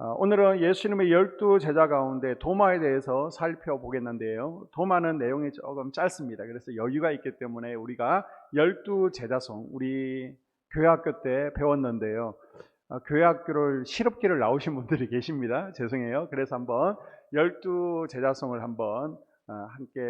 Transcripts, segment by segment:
오늘은 예수님의 12제자 가운데 도마에 대해서 살펴보겠는데요. 도마는 내용이 조금 짧습니다. 그래서 여유가 있기 때문에 우리가 12제자송, 우리 교회학교 때 배웠는데요. 교회학교를 실업기를 나오신 분들이 계십니다. 죄송해요. 그래서 한번 12제자송을 한번 함께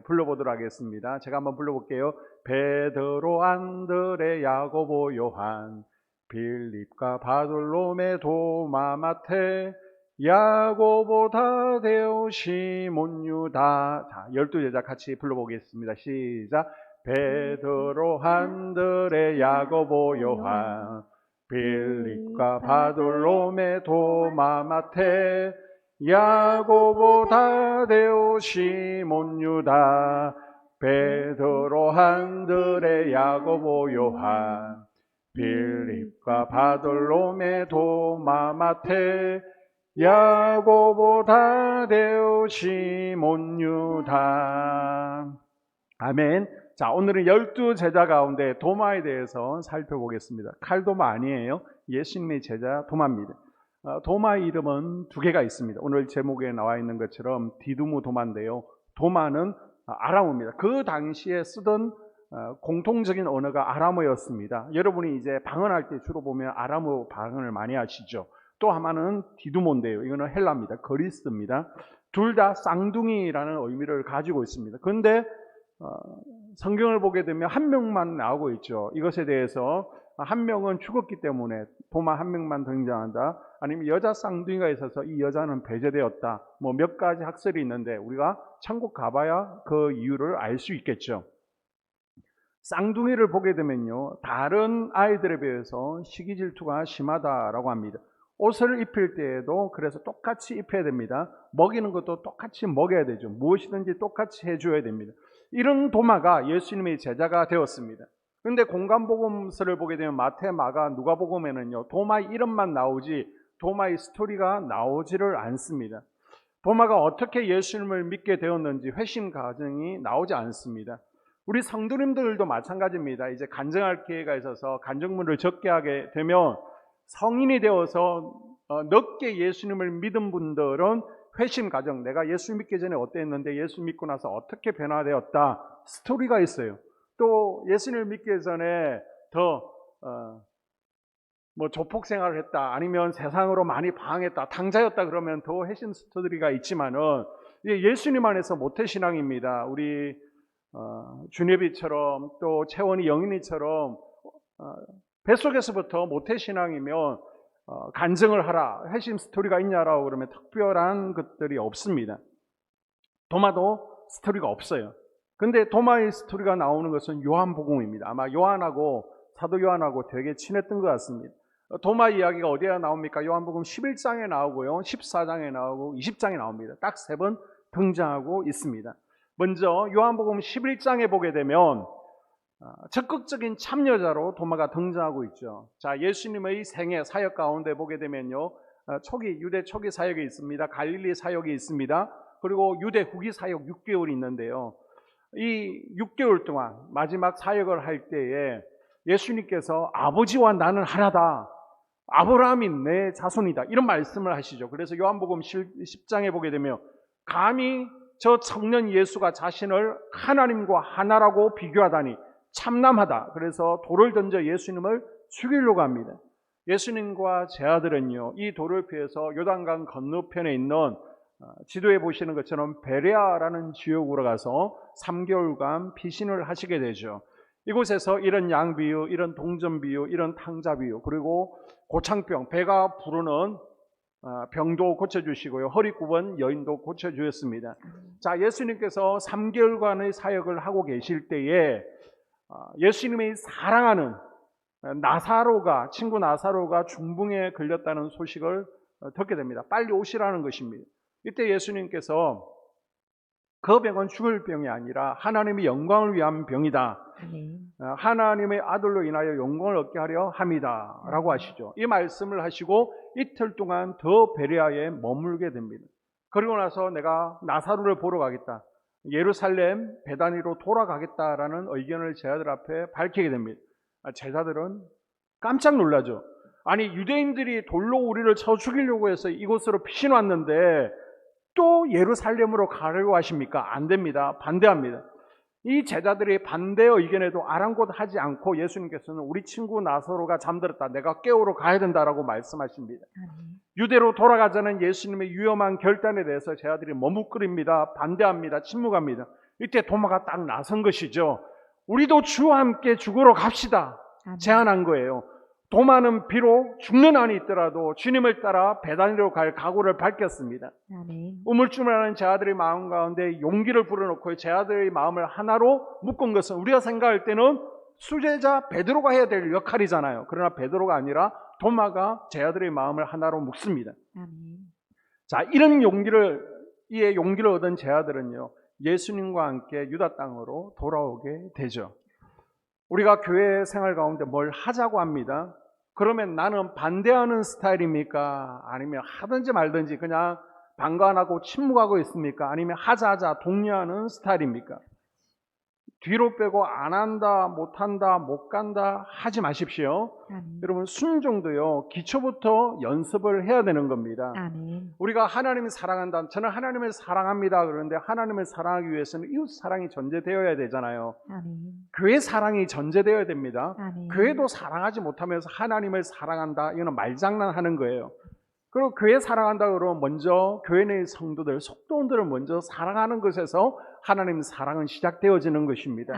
불러보도록 하겠습니다. 제가 한번 불러볼게요. 베드로, 안드레, 야고보, 요한, 빌립과 바돌로메, 도마, 마테, 야고보, 다데오, 시몬, 유다. 자, 12제자 같이 불러보겠습니다. 시작. 베드로, 안드레, 야고보, 요한, 빌립과 바돌로메, 도마, 마테, 야고보, 다데오, 시몬, 유다. 베드로, 안드레, 야고보, 요한, 빌립과 바돌로메, 도마, 마테, 야고보, 다데오, 시몬, 유다. 아멘. 자, 오늘은 12제자 가운데 도마에 대해서 살펴보겠습니다. 칼도마 아니에요. 예수님의 제자 도마입니다. 도마의 이름은 두 개가 있습니다. 오늘 제목에 나와 있는 것처럼 디두무 도마인데요. 도마는 아람어입니다. 그 당시에 쓰던 공통적인 언어가 아람어였습니다. 여러분이 이제 방언할 때 주로 보면 아람어 방언을 많이 하시죠. 또 하나는 디두모인데요. 이거는 헬라입니다. 그리스입니다. 둘 다 쌍둥이라는 의미를 가지고 있습니다. 그런데 성경을 보게 되면 한 명만 나오고 있죠. 이것에 대해서 한 명은 죽었기 때문에 도마 한 명만 등장한다. 아니면 여자 쌍둥이가 있어서 이 여자는 배제되었다. 뭐 몇 가지 학설이 있는데 우리가 천국 가봐야 그 이유를 알 수 있겠죠. 쌍둥이를 보게 되면요, 다른 아이들에 비해서 시기 질투가 심하다라고 합니다. 옷을 입힐 때에도 그래서 똑같이 입혀야 됩니다. 먹이는 것도 똑같이 먹여야 되죠. 무엇이든지 똑같이 해줘야 됩니다. 이런 도마가 예수님의 제자가 되었습니다. 그런데 공간복음서를 보게 되면 마태, 마가, 누가복음에는요, 도마의 이름만 나오지 도마의 스토리가 나오지를 않습니다. 도마가 어떻게 예수님을 믿게 되었는지 회심 과정이 나오지 않습니다. 우리 성도님들도 마찬가지입니다. 이제 간증할 기회가 있어서 간증문을 적게 하게 되면 성인이 되어서 늦게 예수님을 믿은 분들은 회심 과정, 내가 예수 믿기 전에 어땠는데 예수 믿고 나서 어떻게 변화되었다, 스토리가 있어요. 또 예수님을 믿기 전에 더 조폭 생활을 했다, 아니면 세상으로 많이 방황했다, 탕자였다, 그러면 더 회심 스토리가 있지만은 예수님 안에서 모태신앙입니다. 우리 준예비처럼 또 채원이 영인이처럼 뱃속에서부터 모태신앙이면 간증을 하라, 회심 스토리가 있냐라고 그러면 특별한 것들이 없습니다. 도마도 스토리가 없어요. 근데 도마의 스토리가 나오는 것은 요한복음입니다. 아마 요한하고 사도 요한하고 되게 친했던 것 같습니다. 도마 이야기가 어디에 나옵니까? 요한복음 11장에 나오고요, 14장에 나오고 20장에 나옵니다. 딱 3번 등장하고 있습니다. 먼저 요한복음 11장에 보게 되면 적극적인 참여자로 도마가 등장하고 있죠. 자, 예수님의 생애 사역 가운데 보게 되면요, 유대 초기 사역이 있습니다. 갈릴리 사역이 있습니다. 그리고 유대 후기 사역 6개월이 있는데요, 이 6개월 동안 마지막 사역을 할 때에 예수님께서 아버지와 나는 하나다, 아브라함이 내 자손이다, 이런 말씀을 하시죠. 그래서 요한복음 10장에 보게 되면 감히 저 청년 예수가 자신을 하나님과 하나라고 비교하다니 참남하다. 그래서 돌을 던져 예수님을 죽이려고 합니다. 예수님과 제 아들은요, 이 돌을 피해서 요단강 건너편에 있는 지도에 보시는 것처럼 베레아라는 지역으로 가서 3개월간 피신을 하시게 되죠. 이곳에서 이런 양비유, 이런 동전비유, 이런 탕자비유, 그리고 고창병, 배가 부르는 병도 고쳐주시고요, 허리 굽은 여인도 고쳐주셨습니다. 자, 예수님께서 3개월간의 사역을 하고 계실 때에 예수님이 사랑하는 친구 나사로가 중풍에 걸렸다는 소식을 듣게 됩니다. 빨리 오시라는 것입니다. 이때 예수님께서 그 병은 죽을 병이 아니라 하나님의 영광을 위한 병이다, 하나님의 아들로 인하여 영광을 얻게 하려 함이다 라고 하시죠. 이 말씀을 하시고 이틀 동안 더 베레아에 머물게 됩니다. 그리고 나서 내가 나사로를 보러 가겠다, 예루살렘 베다니로 돌아가겠다라는 의견을 제자들 앞에 밝히게 됩니다. 제자들은 깜짝 놀라죠. 아니 유대인들이 돌로 우리를 쳐 죽이려고 해서 이곳으로 피신왔는데 또 예루살렘으로 가려고 하십니까? 안 됩니다. 반대합니다. 이 제자들이 반대 의견에도 아랑곳하지 않고 예수님께서는 우리 친구 나사로가 잠들었다. 내가 깨우러 가야 된다라고 말씀하십니다. 유대로 돌아가자는 예수님의 위험한 결단에 대해서 제자들이 머뭇거립니다. 반대합니다. 침묵합니다. 이때 도마가 딱 나선 것이죠. 우리도 주와 함께 죽으러 갑시다. 제안한 거예요. 도마는 비록 죽는 한이 있더라도 주님을 따라 베다니로 갈 각오를 밝혔습니다. 우물쭈물하는 제자들의 마음 가운데 용기를 불어넣고 제자들의 마음을 하나로 묶은 것은 우리가 생각할 때는 수제자 베드로가 해야 될 역할이잖아요. 그러나 베드로가 아니라 도마가 제자들의 마음을 하나로 묶습니다. 자, 이런 용기를 얻은 제자들은요, 예수님과 함께 유다 땅으로 돌아오게 되죠. 우리가 교회 생활 가운데 뭘 하자고 합니다. 그러면 나는 반대하는 스타일입니까? 아니면 하든지 말든지 그냥 반가 안 하고 침묵하고 있습니까? 아니면 하자 독려하는 스타일입니까? 뒤로 빼고 안 한다, 못 한다, 못 간다 하지 마십시오. 여러분 순종도요, 기초부터 연습을 해야 되는 겁니다. 우리가 하나님을 사랑한다, 저는 하나님을 사랑합니다. 그런데 하나님을 사랑하기 위해서는 이웃 사랑이 전제되어야 되잖아요. 교회 사랑이 전제되어야 됩니다. 교회도 사랑하지 못하면서 하나님을 사랑한다, 이거는 말장난하는 거예요. 그리고 교회 사랑한다 그러면 먼저 교회 내 성도들, 속도원들을 먼저 사랑하는 것에서 하나님 사랑은 시작되어지는 것입니다.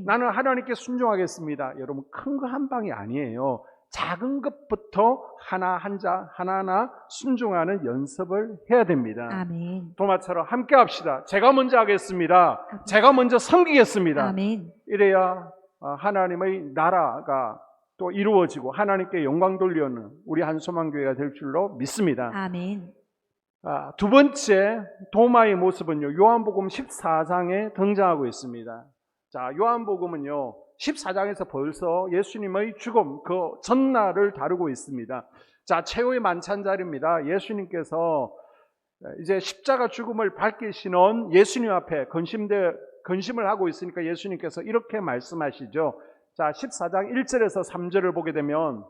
나는 하나님께 순종하겠습니다. 여러분 큰 거 한 방이 아니에요. 작은 것부터 하나하나 순종하는 연습을 해야 됩니다. 도마처럼 함께 합시다. 제가 먼저 하겠습니다. 제가 먼저 섬기겠습니다. 이래야 하나님의 나라가 또 이루어지고 하나님께 영광 돌려는 우리 한소망교회가 될 줄로 믿습니다. 두 번째 도마의 모습은요, 요한복음 14장에 등장하고 있습니다. 자, 요한복음은요 14장에서 벌써 예수님의 죽음, 그 전날을 다루고 있습니다. 자, 최후의 만찬자리입니다. 예수님께서 이제 십자가 죽음을 밝히시는 예수님 앞에 근심을 하고 있으니까 예수님께서 이렇게 말씀하시죠. 자, 14장 1절에서 3절을 보게 되면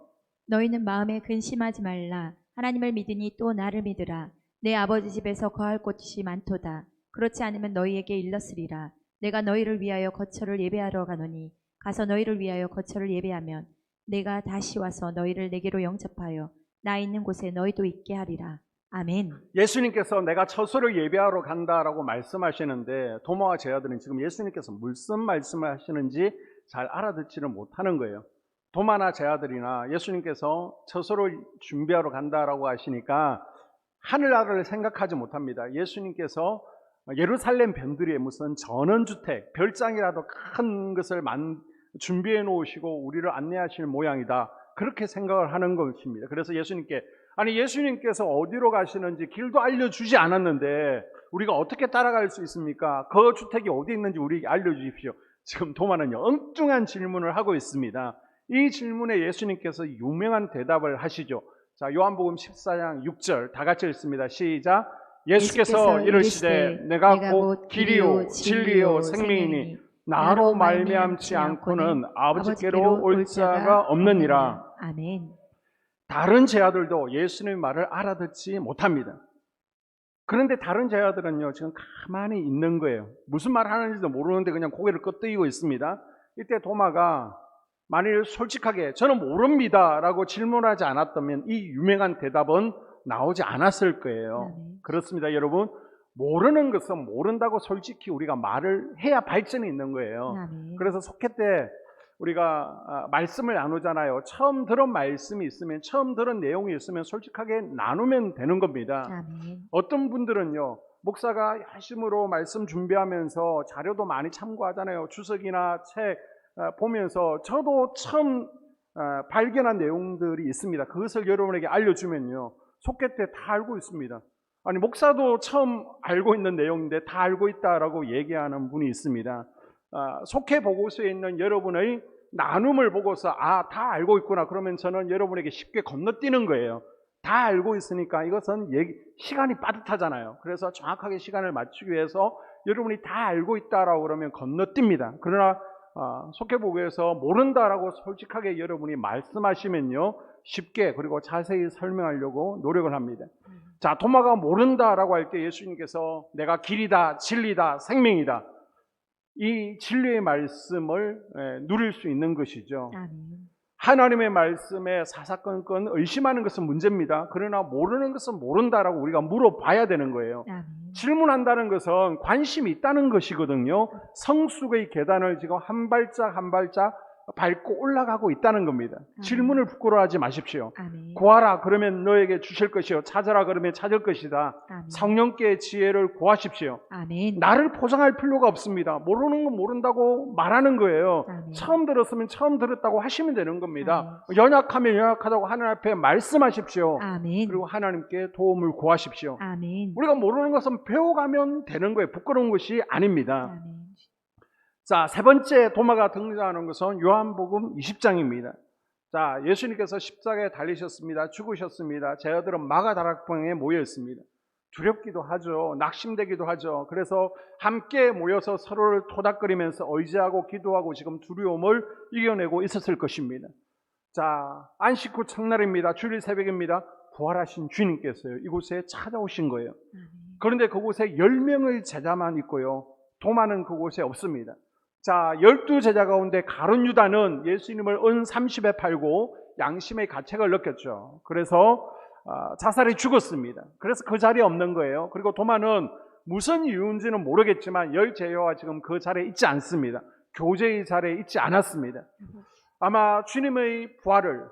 너희는 마음에 근심하지 말라. 하나님을 믿으니 또 나를 믿으라. 내 아버지 집에서 거할 곳이 많도다. 그렇지 않으면 너희에게 일렀으리라. 내가 너희를 위하여 거처를 예배하러 가노니 가서 너희를 위하여 거처를 예배하면 내가 다시 와서 너희를 내게로 영접하여 나 있는 곳에 너희도 있게 하리라. 아멘. 예수님께서 내가 처소를 예배하러 간다라고 말씀하시는데 도마와 제자들은 지금 예수님께서 무슨 말씀을 하시는지 잘 알아듣지를 못하는 거예요. 도마나 제자들이나 예수님께서 처소를 준비하러 간다라고 하시니까 하늘나라를 생각하지 못합니다. 예수님께서 예루살렘 변두리에 무슨 전원주택, 별장이라도 큰 것을 준비해 놓으시고 우리를 안내하실 모양이다, 그렇게 생각을 하는 것입니다. 그래서 예수님께서 어디로 가시는지 길도 알려주지 않았는데 우리가 어떻게 따라갈 수 있습니까? 그 주택이 어디 있는지 우리에게 알려주십시오. 지금 도마는요 엉뚱한 질문을 하고 있습니다. 이 질문에 예수님께서 유명한 대답을 하시죠. 자, 요한복음 14장 6절 다 같이 읽습니다. 시작. 예수께서 이르시되 내가 곧 길이요 진리요 생명이니 나로 말미암지 않고는 아버지께로 올 자가 없느니라. 아멘. 다른 제자들도 예수님의 말을 알아듣지 못합니다. 그런데 다른 제자들은요 지금 가만히 있는 거예요. 무슨 말 하는지도 모르는데 그냥 고개를 끄덕이고 있습니다. 이때 도마가 만일 솔직하게 저는 모릅니다 라고 질문하지 않았다면 이 유명한 대답은 나오지 않았을 거예요. 그렇습니다. 여러분, 모르는 것은 모른다고 솔직히 우리가 말을 해야 발전이 있는 거예요. 그래서 속회 때 우리가 말씀을 나누잖아요. 처음 들은 말씀이 있으면, 처음 들은 내용이 있으면 솔직하게 나누면 되는 겁니다. 어떤 분들은요 목사가 열심으로 말씀 준비하면서 자료도 많이 참고하잖아요. 주석이나 책 보면서 저도 처음 발견한 내용들이 있습니다. 그것을 여러분에게 알려주면요 속회 때 다 알고 있습니다. 아니 목사도 처음 알고 있는 내용인데 다 알고 있다라고 얘기하는 분이 있습니다. 속회 보고서에 있는 여러분의 나눔을 보고서 다 알고 있구나 그러면 저는 여러분에게 쉽게 건너뛰는 거예요. 다 알고 있으니까 이것은 시간이 빠듯하잖아요. 그래서 정확하게 시간을 맞추기 위해서 여러분이 다 알고 있다라고 그러면 건너뜁니다. 그러나 속회보고에서 모른다라고 솔직하게 여러분이 말씀하시면요 쉽게 그리고 자세히 설명하려고 노력을 합니다. 자, 도마가 모른다라고 할 때 예수님께서 내가 길이다, 진리다, 생명이다. 이 진리의 말씀을 누릴 수 있는 것이죠. 아멘. 하나님의 말씀에 사사건건 의심하는 것은 문제입니다. 그러나 모르는 것은 모른다라고 우리가 물어봐야 되는 거예요. 아멘. 질문한다는 것은 관심이 있다는 것이거든요. 성숙의 계단을 지금 한 발짝 한 발짝 밟고 올라가고 있다는 겁니다. 질문을 부끄러워하지 마십시오. 아멘. 구하라 그러면 너에게 주실 것이요, 찾아라 그러면 찾을 것이다. 아멘. 성령께의 지혜를 구하십시오. 아멘. 나를 포장할 필요가 없습니다. 모르는 건 모른다고 말하는 거예요. 아멘. 처음 들었으면 처음 들었다고 하시면 되는 겁니다. 연약하면 연약하다고 하나님 앞에 말씀하십시오. 아멘. 그리고 하나님께 도움을 구하십시오. 아멘. 우리가 모르는 것은 배워가면 되는 거예요. 부끄러운 것이 아닙니다. 아멘. 자, 세 번째 도마가 등장하는 것은 요한복음 20장입니다. 자, 예수님께서 십자가에 달리셨습니다. 죽으셨습니다. 제자들은 마가다락방에 모여 있습니다. 두렵기도 하죠. 낙심되기도 하죠. 그래서 함께 모여서 서로를 토닥거리면서 의지하고 기도하고 지금 두려움을 이겨내고 있었을 것입니다. 자, 안식 후 첫날입니다. 주일 새벽입니다. 부활하신 주님께서요, 이곳에 찾아오신 거예요. 그런데 그곳에 10명의 제자만 있고요, 도마는 그곳에 없습니다. 자, 12제자 가운데 가룟 유다는 예수님을 은 30에 팔고 양심의 가책을 느꼈죠. 그래서 자살해 죽었습니다. 그래서 그 자리에 없는 거예요. 그리고 도마는 무슨 이유인지는 모르겠지만 10제자와 지금 그 자리에 있지 않습니다. 교제의 자리에 있지 않았습니다. 아마 주님의 부활을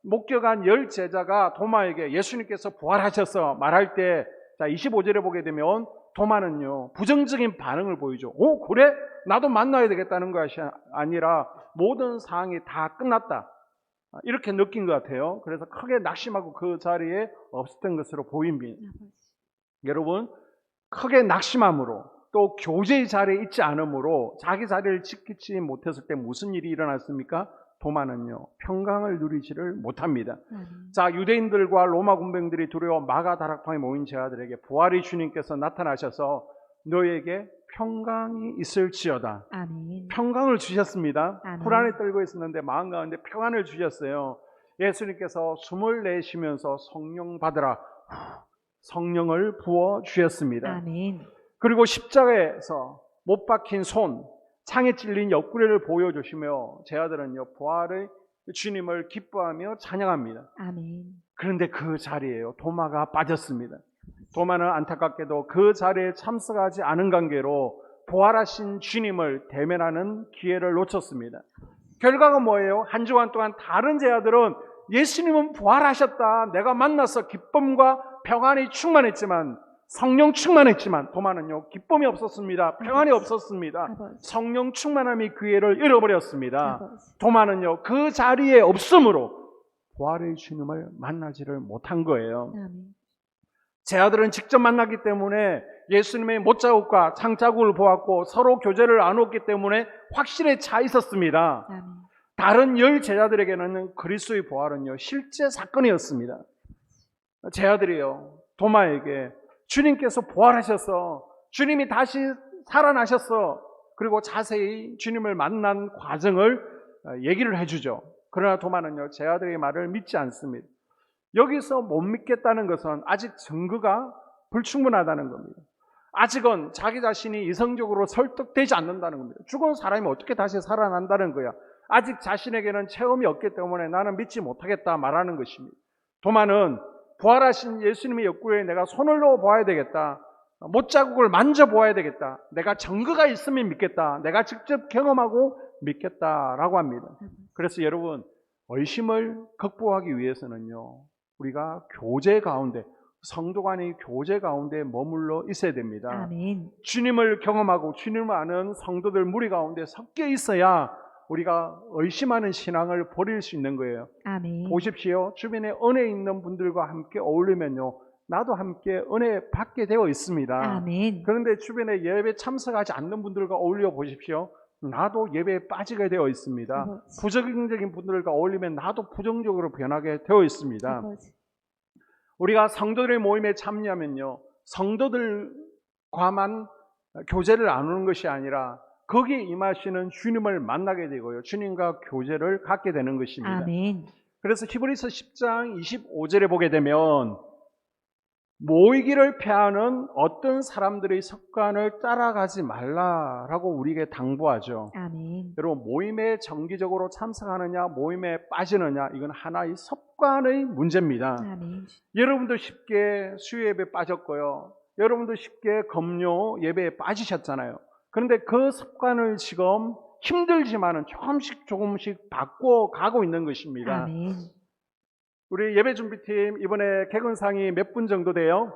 목격한 10제자가 도마에게 예수님께서 부활하셔서 말할 때, 자, 25절에 보게 되면 도마는요, 부정적인 반응을 보이죠. 오, 그래? 나도 만나야 되겠다는 것이 아니라 모든 상황이 다 끝났다, 이렇게 느낀 것 같아요. 그래서 크게 낙심하고 그 자리에 없었던 것으로 보입니다. 여러분, 크게 낙심함으로 또 교제의 자리에 있지 않으므로 자기 자리를 지키지 못했을 때 무슨 일이 일어났습니까? 도마는요, 평강을 누리지를 못합니다. 자, 유대인들과 로마 군병들이 두려워 마가다락방에 모인 제자들에게 부활의 주님께서 나타나셔서 너에게 평강이 있을지어다. 아멘. 평강을 주셨습니다. 아멘. 불안에 떨고 있었는데 마음 가운데 평안을 주셨어요. 예수님께서 숨을 내쉬면서 성령 받으라, 성령을 부어 주셨습니다. 아멘. 그리고 십자가에서 못 박힌 손, 창에 찔린 옆구리를 보여주시며 제자들은요, 부활의 주님을 기뻐하며 찬양합니다. 아멘. 그런데 그 자리에요, 도마가 빠졌습니다. 도마는 안타깝게도 그 자리에 참석하지 않은 관계로 부활하신 주님을 대면하는 기회를 놓쳤습니다. 결과가 뭐예요? 한 주간 동안 다른 제자들은 예수님은 부활하셨다, 내가 만나서 기쁨과 평안이 충만했지만, 성령 충만했지만, 도마는요, 기쁨이 없었습니다. 평안이 없었습니다. 성령 충만함이 기회를 잃어버렸습니다. 도마는요, 그 자리에 없으므로 부활의 주님을 만나지를 못한 거예요. 아멘. 제자들은 직접 만났기 때문에 예수님의 못자국과 창자국을 보았고 서로 교제를 나눴기 때문에 확실히 차 있었습니다. 아멘. 다른 10 제자들에게는 그리스도의 부활은요, 실제 사건이었습니다. 제자들이요, 도마에게 주님께서 부활하셔서, 주님이 다시 살아나셨어, 그리고 자세히 주님을 만난 과정을 얘기를 해주죠. 그러나 도마는요, 제자들의 말을 믿지 않습니다. 여기서 못 믿겠다는 것은 아직 증거가 불충분하다는 겁니다. 아직은 자기 자신이 이성적으로 설득되지 않는다는 겁니다. 죽은 사람이 어떻게 다시 살아난다는 거야. 아직 자신에게는 체험이 없기 때문에 나는 믿지 못하겠다 말하는 것입니다. 도마는 부활하신 예수님의 옆구리에 내가 손을 넣어 보아야 되겠다, 못자국을 만져보아야 되겠다, 내가 증거가 있으면 믿겠다, 내가 직접 경험하고 믿겠다라고 합니다. 그래서 여러분, 의심을 극복하기 위해서는요, 우리가 교제 가운데, 성도 간의 교제 가운데 머물러 있어야 됩니다. 아멘. 주님을 경험하고 주님을 아는 성도들 무리 가운데 섞여 있어야 우리가 의심하는 신앙을 버릴 수 있는 거예요. 아멘. 보십시오. 주변에 은혜 있는 분들과 함께 어울리면요, 나도 함께 은혜 받게 되어 있습니다. 아멘. 그런데 주변에 예배 참석하지 않는 분들과 어울려 보십시오. 나도 예배에 빠지게 되어 있습니다. 부정적인 분들과 어울리면 나도 부정적으로 변하게 되어 있습니다. 우리가 성도들의 모임에 참여하면요, 성도들과만 교제를 나누는 것이 아니라 거기에 임하시는 주님을 만나게 되고요, 주님과 교제를 갖게 되는 것입니다. 아멘. 그래서 히브리서 10장 25절에 보게 되면 모이기를 패하는 어떤 사람들의 습관을 따라가지 말라라고 우리에게 당부하죠. 아멘. 여러분, 모임에 정기적으로 참석하느냐 모임에 빠지느냐 이건 하나의 습관의 문제입니다. 아멘. 여러분도 쉽게 수요 예배에 빠졌고요. 여러분도 쉽게 금요 예배에 빠지셨잖아요. 그런데 그 습관을 지금 힘들지만은 조금씩 바꿔가고 있는 것입니다. 아멘. 우리 예배 준비팀 이번에 개근상이 몇 분 정도 돼요?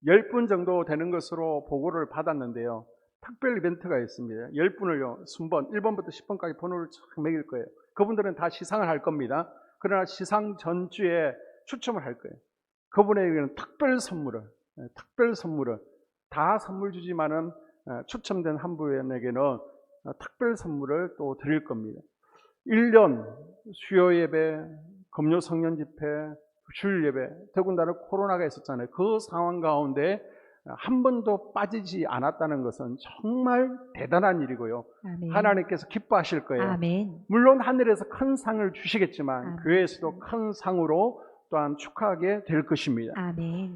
10분 정도 되는 것으로 보고를 받았는데요. 특별 이벤트가 있습니다. 10분을요, 순번 1번부터 10번까지 번호를 쫙 매길 거예요. 그분들은 다 시상을 할 겁니다. 그러나 시상 전주에 추첨을 할 거예요. 그분에게는 특별 선물을 다 선물 주지만은 추첨된 한 분에게는 특별 선물을 또 드릴 겁니다. 1년 수요 예배, 금요 성년 집회, 주일 예배, 더군다나 코로나가 있었잖아요. 그 상황 가운데 한 번도 빠지지 않았다는 것은 정말 대단한 일이고요. 아멘. 하나님께서 기뻐하실 거예요. 아멘. 물론 하늘에서 큰 상을 주시겠지만 아멘. 교회에서도 큰 상으로 또한 축하하게 될 것입니다. 아멘.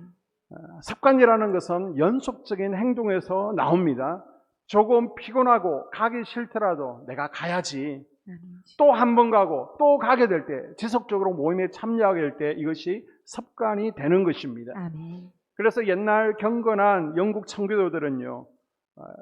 습관이라는 것은 연속적인 행동에서 나옵니다. 조금 피곤하고 가기 싫더라도 내가 가야지. 아멘. 또 한 번 가고 또 가게 될 때, 지속적으로 모임에 참여하게 될 때 이것이 습관이 되는 것입니다. 아멘. 그래서 옛날 경건한 영국 청교도들은요,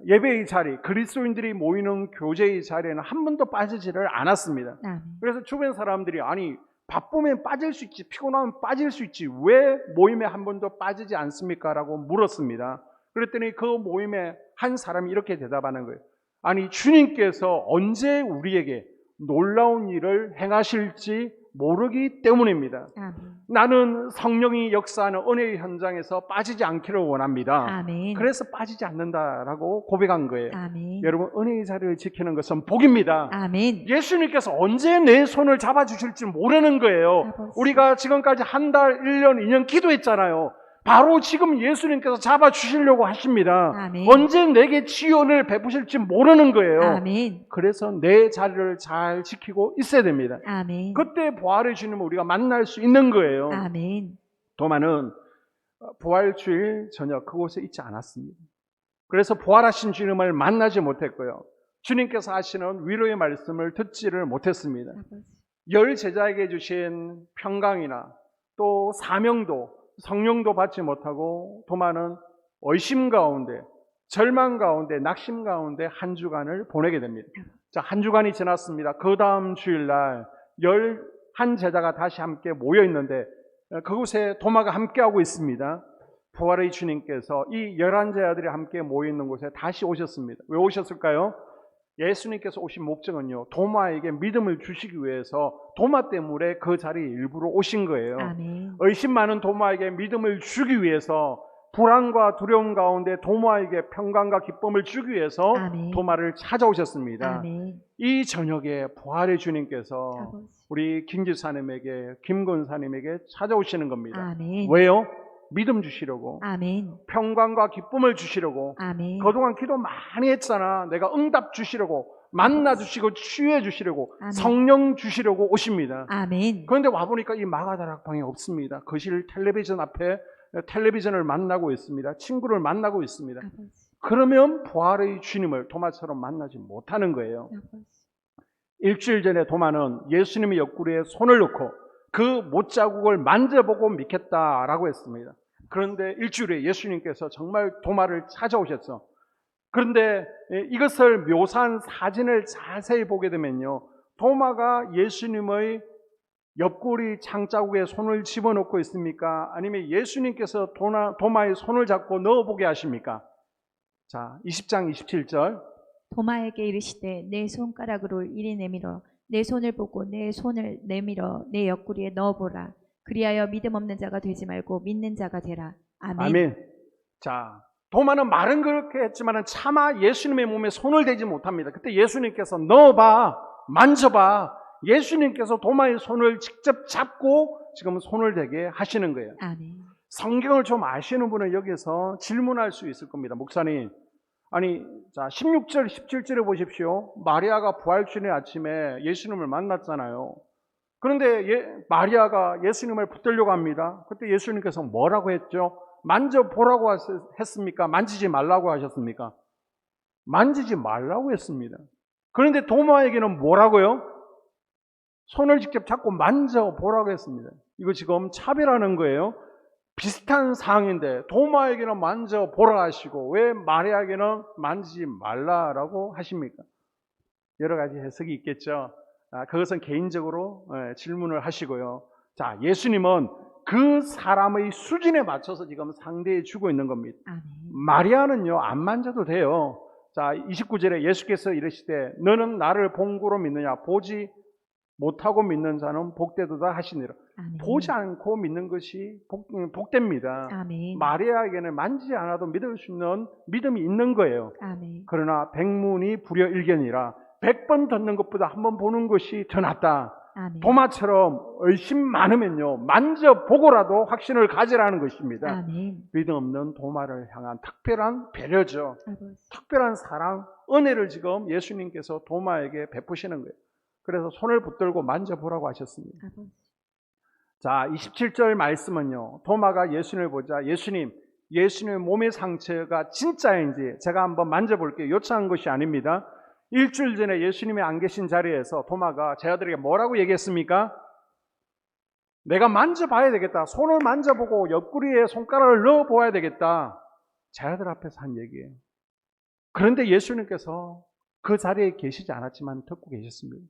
예배의 자리, 그리스도인들이 모이는 교제의 자리에는 한 번도 빠지지를 않았습니다. 아멘. 그래서 주변 사람들이 아니 바쁘면 빠질 수 있지, 피곤하면 빠질 수 있지, 왜 모임에 한 번도 빠지지 않습니까? 라고 물었습니다. 그랬더니 그 모임에 한 사람이 이렇게 대답하는 거예요. 아니 주님께서 언제 우리에게 놀라운 일을 행하실지 모르기 때문입니다. 아멘. 나는 성령이 역사하는 은혜의 현장에서 빠지지 않기를 원합니다. 아멘. 그래서 빠지지 않는다라고 고백한 거예요. 아멘. 여러분, 은혜의 자리를 지키는 것은 복입니다. 아멘. 예수님께서 언제 내 손을 잡아주실지 모르는 거예요. 아버지. 우리가 지금까지 한 달, 1년, 2년 기도했잖아요. 바로 지금 예수님께서 잡아주시려고 하십니다. 아멘. 언제 내게 지원을 베푸실지 모르는 거예요. 아멘. 그래서 내 자리를 잘 지키고 있어야 됩니다. 아멘. 그때 부활의 주님을 우리가 만날 수 있는 거예요. 아멘. 도마는 부활주일 저녁 그곳에 있지 않았습니다. 그래서 부활하신 주님을 만나지 못했고요. 주님께서 하시는 위로의 말씀을 듣지를 못했습니다. 아버지. 10 제자에게 주신 평강이나 또 사명도, 성령도 받지 못하고 도마는 의심 가운데, 절망 가운데, 낙심 가운데 한 주간을 보내게 됩니다. 자, 한 주간이 지났습니다. 그 다음 주일날 11 제자가 다시 함께 모여 있는데 그곳에 도마가 함께하고 있습니다. 부활의 주님께서 이 11 제자들이 함께 모여 있는 곳에 다시 오셨습니다. 왜 오셨을까요? 예수님께서 오신 목적은요, 도마에게 믿음을 주시기 위해서 도마 때문에 그 자리에 일부러 오신 거예요. 아멘. 의심 많은 도마에게 믿음을 주기 위해서, 불안과 두려움 가운데 도마에게 평강과 기쁨을 주기 위해서 아멘. 도마를 찾아오셨습니다. 아멘. 이 저녁에 부활의 주님께서 아버지. 우리 김지사님에게, 김건사님에게 찾아오시는 겁니다. 아멘. 왜요? 믿음 주시려고, 아멘. 평강과 기쁨을 주시려고. 아멘. 그동안 기도 많이 했잖아. 내가 응답 주시려고, 만나 주시고 치유해 주시려고, 아멘. 성령 주시려고 오십니다. 아멘. 그런데 와보니까 이 마가다락방에 없습니다. 거실 텔레비전 앞에 텔레비전을 만나고 있습니다. 친구를 만나고 있습니다. 아버지. 그러면 부활의 주님을 도마처럼 만나지 못하는 거예요. 아버지. 일주일 전에 도마는 예수님의 옆구리에 손을 넣고 그 못자국을 만져보고 믿겠다라고 했습니다. 그런데 일주일 후에 예수님께서 정말 도마를 찾아오셨어. 그런데 이것을 묘사한 사진을 자세히 보게 되면요, 도마가 예수님의 옆구리 창자국에 손을 집어넣고 있습니까? 아니면 예수님께서 도마의 손을 잡고 넣어보게 하십니까? 자, 20장 27절. 도마에게 이르시되 내 손가락으로 이리 내밀어 내 손을 보고 내 손을 내밀어 내 옆구리에 넣어보라. 그리하여 믿음 없는 자가 되지 말고 믿는 자가 되라. 아멘. 아멘. 자, 도마는 말은 그렇게 했지만 차마 예수님의 몸에 손을 대지 못합니다. 그때 예수님께서 넣어봐, 만져봐. 예수님께서 도마의 손을 직접 잡고 지금 손을 대게 하시는 거예요. 아멘. 성경을 좀 아시는 분은 여기서 질문할 수 있을 겁니다. 목사님, 아니, 자, 16절, 17절에 보십시오. 마리아가 부활주일의 아침에 예수님을 만났잖아요. 그런데 마리아가 예수님을 붙들려고 합니다. 그때 예수님께서 뭐라고 했죠? 만져보라고 했습니까? 만지지 말라고 하셨습니까? 만지지 말라고 했습니다. 그런데 도마에게는 뭐라고요? 손을 직접 잡고 만져보라고 했습니다. 이거 지금 차별하는 거예요. 비슷한 상황인데 도마에게는 만져보라 하시고 왜 마리아에게는 만지지 말라라고 하십니까? 여러 가지 해석이 있겠죠. 그것은 개인적으로 질문을 하시고요. 자, 예수님은 그 사람의 수준에 맞춰서 지금 상대해 주고 있는 겁니다. 아멘. 마리아는요, 안 만져도 돼요. 자, 29절에 예수께서 이르시되 너는 나를 본고로 믿느냐? 보지 못하고 믿는 자는 복되도다 하시니라. 아멘. 보지 않고 믿는 것이 복됩니다. 아멘. 마리아에게는 만지지 않아도 믿을 수 있는 믿음이 있는 거예요. 아멘. 그러나 백문이 불여일견이라 100번 듣는 것보다 한 번 보는 것이 더 낫다. 아멘. 도마처럼 의심 많으면요, 만져보고라도 확신을 가지라는 것입니다. 아멘. 믿음 없는 도마를 향한 특별한 배려죠. 아버지. 특별한 사랑, 은혜를 지금 예수님께서 도마에게 베푸시는 거예요. 그래서 손을 붙들고 만져보라고 하셨습니다. 아버지. 자, 27절 말씀은요, 도마가 예수님을 보자 예수님의 몸의 상처가 진짜인지 제가 한번 만져볼게요. 요청한 것이 아닙니다. 일주일 전에 예수님이 안 계신 자리에서 도마가 제 아들에게 뭐라고 얘기했습니까? 내가 만져봐야 되겠다. 손을 만져보고 옆구리에 손가락을 넣어보아야 되겠다. 제 아들 앞에서 한 얘기예요. 그런데 예수님께서 그 자리에 계시지 않았지만 듣고 계셨습니다.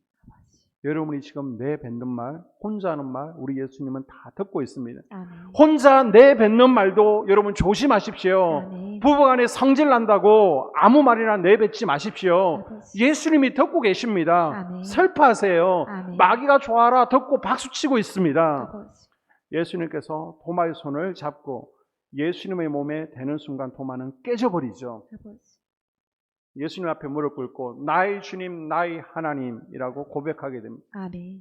여러분이 지금 내뱉는 말, 혼자 하는 말, 우리 예수님은 다 듣고 있습니다. 아멘. 혼자 내뱉는 말도 여러분 조심하십시오. 아멘. 부부간에 성질 난다고 아무 말이나 내뱉지 마십시오. 아버지. 예수님이 듣고 계십니다. 아멘. 슬퍼하세요. 아멘. 마귀가 좋아라 듣고 박수치고 있습니다. 아버지. 예수님께서 도마의 손을 잡고 예수님의 몸에 대는 순간 도마는 깨져버리죠. 아버지. 예수님 앞에 무릎 꿇고 나의 주님, 나의 하나님이라고 고백하게 됩니다. 아멘.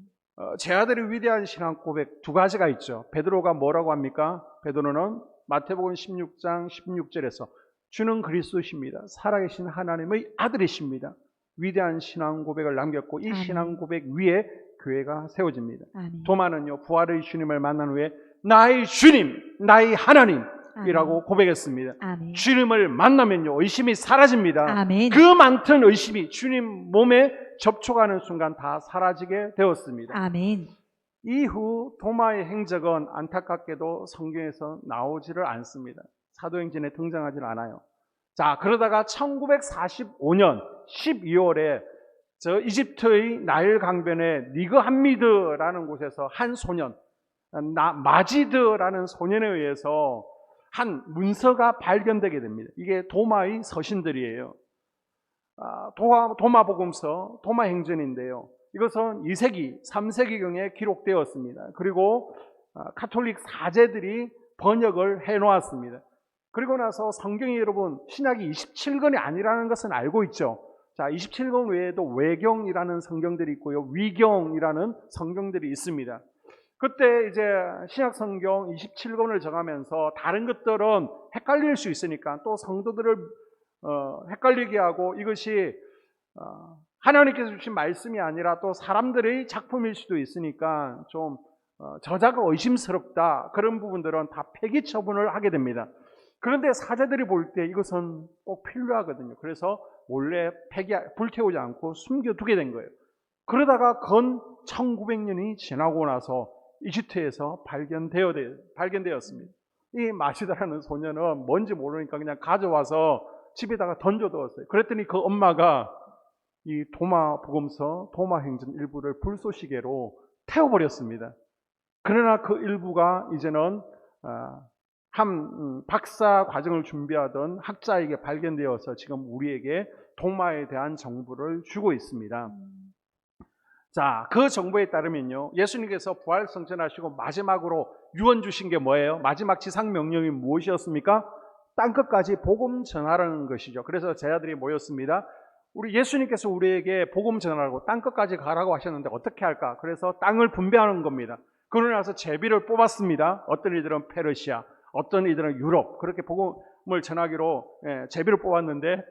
제 아들의 위대한 신앙 고백 두 가지가 있죠. 베드로가 뭐라고 합니까? 베드로는 마태복음 16장 16절에서 주는 그리스도십니다. 살아계신 하나님의 아들이십니다. 위대한 신앙 고백을 남겼고 이 아멘. 신앙 고백 위에 교회가 세워집니다. 아멘. 도마는요, 부활의 주님을 만난 후에 나의 주님, 나의 하나님 이라고 고백했습니다. 아멘. 주님을 만나면요, 의심이 사라집니다. 아멘. 그 많던 의심이 주님 몸에 접촉하는 순간 다 사라지게 되었습니다. 아멘. 이후 도마의 행적은 안타깝게도 성경에서 나오지를 않습니다. 사도행전에 등장하지는 않아요. 자, 그러다가 1945년 12월에 저 이집트의 나일 강변의 니그함미드라는 곳에서 한 소년, 마지드라는 소년에 의해서 한 문서가 발견되게 됩니다. 이게 도마의 서신들이에요. 도마복음서, 도마행전인데요. 이것은 2세기, 3세기경에 기록되었습니다. 그리고 가톨릭 사제들이 번역을 해놓았습니다. 그리고 나서 성경이 여러분 신약이 27권이 아니라는 것은 알고 있죠. 자, 27권 외에도 외경이라는 성경들이 있고요, 위경이라는 성경들이 있습니다. 그때 이제 신약 성경 27권을 정하면서 다른 것들은 헷갈릴 수 있으니까 또 성도들을 헷갈리게 하고 이것이 하나님께서 주신 말씀이 아니라 또 사람들의 작품일 수도 있으니까 좀 저자가 의심스럽다, 그런 부분들은 다 폐기 처분을 하게 됩니다. 그런데 사제들이 볼 때 이것은 꼭 필요하거든요. 그래서 몰래 불태우지 않고 숨겨두게 된 거예요. 그러다가 건 1900년이 지나고 나서 이집트에서 발견되었습니다. 이 마시다라는 소녀는 뭔지 모르니까 그냥 가져와서 집에다가 던져두었어요. 그랬더니 그 엄마가 이 도마복음서, 도마행전 일부를 불쏘시개로 태워버렸습니다. 그러나 그 일부가 이제는 한 박사 과정을 준비하던 학자에게 발견되어서 지금 우리에게 도마에 대한 정보를 주고 있습니다. 자, 그 정보에 따르면요, 예수님께서 부활 성천하시고 마지막으로 유언 주신 게 뭐예요? 마지막 지상 명령이 무엇이었습니까? 땅끝까지 복음 전하라는 것이죠. 그래서 제자들이 모였습니다. 우리 예수님께서 우리에게 복음 전하라고 땅끝까지 가라고 하셨는데 어떻게 할까? 그래서 땅을 분배하는 겁니다. 그러고 나서 제비를 뽑았습니다. 어떤 이들은 페르시아, 어떤 이들은 유럽, 그렇게 복음을 전하기로 제비를 뽑았는데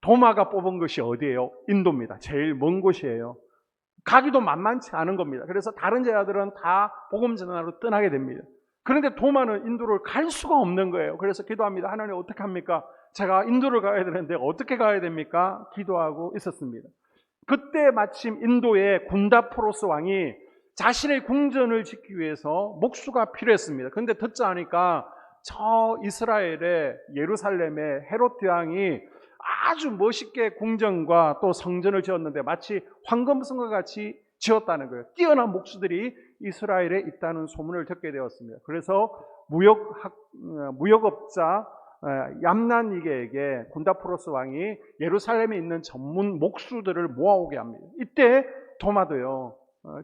도마가 뽑은 것이 어디예요? 인도입니다. 제일 먼 곳이에요. 가기도 만만치 않은 겁니다. 그래서 다른 제자들은 다 복음 전하러 떠나게 됩니다. 그런데 도마는 인도를 갈 수가 없는 거예요. 그래서 기도합니다. 하나님 어떻게 합니까? 제가 인도를 가야 되는데 어떻게 가야 됩니까? 기도하고 있었습니다. 그때 마침 인도의 군다프로스 왕이 자신의 궁전을 짓기 위해서 목수가 필요했습니다. 그런데 듣자 하니까 저 이스라엘의 예루살렘의 헤롯 왕이 아주 멋있게 궁전과 또 성전을 지었는데 마치 황금성과 같이 지었다는 거예요. 뛰어난 목수들이 이스라엘에 있다는 소문을 듣게 되었습니다. 그래서 무역업자 얌난이게에게 군다프로스 왕이 예루살렘에 있는 전문 목수들을 모아오게 합니다. 이때 도마도요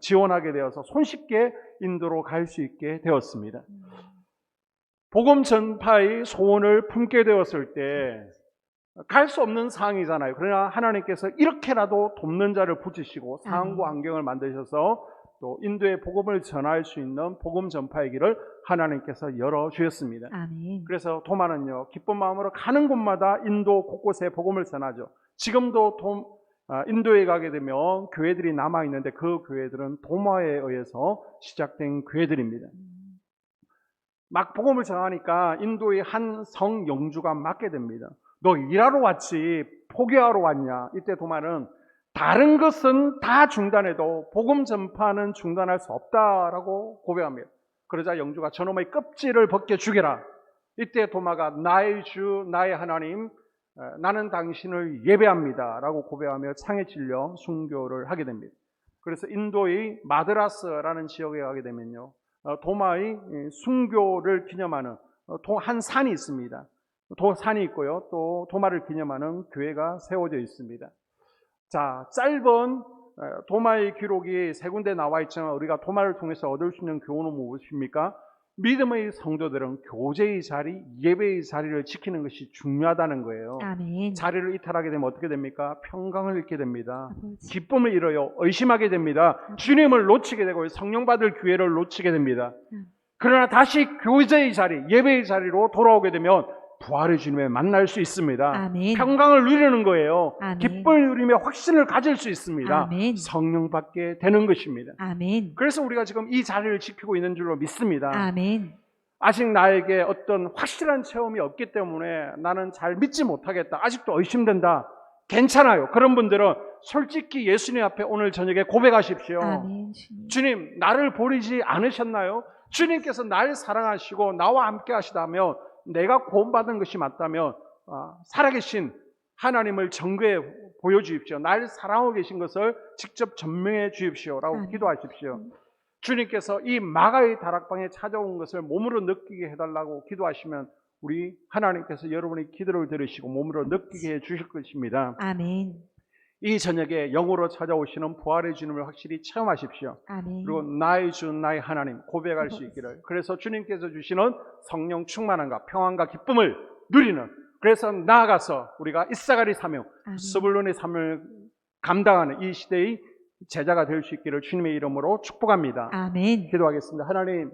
지원하게 되어서 손쉽게 인도로 갈 수 있게 되었습니다. 복음 전파의 소원을 품게 되었을 때 갈 수 없는 상황이잖아요. 그러나 하나님께서 이렇게라도 돕는 자를 붙이시고 상황과 환경을 만드셔서 또 인도에 복음을 전할 수 있는 복음 전파의 길을 하나님께서 열어주셨습니다. 아멘. 그래서 도마는요 기쁜 마음으로 가는 곳마다 인도 곳곳에 복음을 전하죠. 지금도 인도에 가게 되면 교회들이 남아있는데 그 교회들은 도마에 의해서 시작된 교회들입니다. 막 복음을 전하니까 인도의 한 성 영주가 맡게 됩니다. 너 일하러 왔지 포기하러 왔냐? 이때 도마는 다른 것은 다 중단해도 복음 전파는 중단할 수 없다라고 고백합니다. 그러자 영주가 저놈의 껍질을 벗겨 죽여라. 이때 도마가 나의 주 나의 하나님 나는 당신을 예배합니다 라고 고백하며 창에 찔려 순교를 하게 됩니다. 그래서 인도의 마드라스라는 지역에 가게 되면요 도마의 순교를 기념하는 한 산이 있습니다. 산이 있고요 또 도마를 기념하는 교회가 세워져 있습니다. 자, 짧은 도마의 기록이 세 군데 나와 있지만 우리가 도마를 통해서 얻을 수 있는 교훈은 무엇입니까? 믿음의 성도들은 교제의 자리, 예배의 자리를 지키는 것이 중요하다는 거예요. 아멘. 자리를 이탈하게 되면 어떻게 됩니까? 평강을 잃게 됩니다. 아버지. 기쁨을 잃어요. 의심하게 됩니다. 주님을 놓치게 되고 성령 받을 기회를 놓치게 됩니다. 그러나 다시 교제의 자리, 예배의 자리로 돌아오게 되면 부활의 주님을 만날 수 있습니다. 아멘. 평강을 누리는 거예요. 아멘. 기쁨을 누리며 확신을 가질 수 있습니다. 아멘. 성령 받게 되는 것입니다. 아멘. 그래서 우리가 지금 이 자리를 지키고 있는 줄로 믿습니다. 아멘. 아직 나에게 어떤 확실한 체험이 없기 때문에 나는 잘 믿지 못하겠다. 아직도 의심된다. 괜찮아요. 그런 분들은 솔직히 예수님 앞에 오늘 저녁에 고백하십시오. 아멘. 주님. 주님, 나를 버리지 않으셨나요? 주님께서 날 사랑하시고 나와 함께 하시다면 내가 구원받은 것이 맞다면 살아계신 하나님을 증거해 보여주십시오. 날 사랑하고 계신 것을 직접 전명해 주십시오 라고 기도하십시오. 주님께서 이 마가의 다락방에 찾아온 것을 몸으로 느끼게 해달라고 기도하시면 우리 하나님께서 여러분의 기도를 들으시고 몸으로 느끼게 해 주실 것입니다. 아멘. 이 저녁에 영으로 찾아오시는 부활의 주님을 확실히 체험하십시오. 아멘. 그리고 나의 주 나의 하나님 고백할 수 있기를. 그래서 주님께서 주시는 성령 충만함과 평안과 기쁨을 누리는, 그래서 나아가서 우리가 이사가리 사명, 아멘. 스불론의 사명을 감당하는 이 시대의 제자가 될 수 있기를 주님의 이름으로 축복합니다. 아멘. 기도하겠습니다. 하나님,